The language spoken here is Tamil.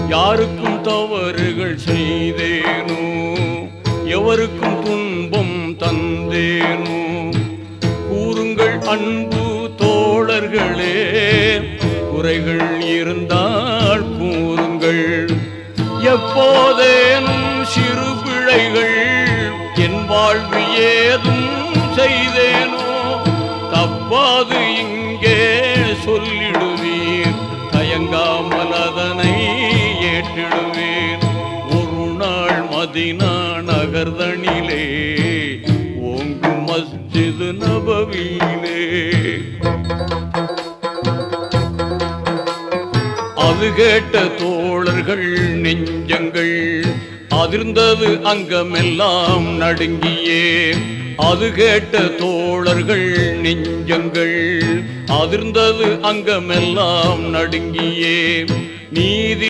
யாருக்கும் தவறுகள் செய்தேனோ, எவருக்கும் துன்பம் தந்தேனோ, கூறுங்கள் அன்பு தோழர்களே, குறைகள் இருந்தால் கூறுங்கள். எப்போதேனும் சிறு பிழைகள் என் வாழ்வு ஏதும் செய்தேனோ, தப்பாது இங்கே சொல்லிடுவீர், தயங்காமல் அதனை ஏற்றிடுவீர். ஒரு நாள் மதீனா நகர்தனிலே ஓங்கும் மஸ்ஜித் நபவியிலே அது கேட்ட தோழர்கள் நெஞ்சங்கள் அதிர்ந்தது, அங்கமெல்லாம் நடுங்கியே. அது கேட்ட தோழர்கள் நெஞ்சங்கள் அதிர்ந்தது, அங்கமெல்லாம் நடுங்கியே. நீதி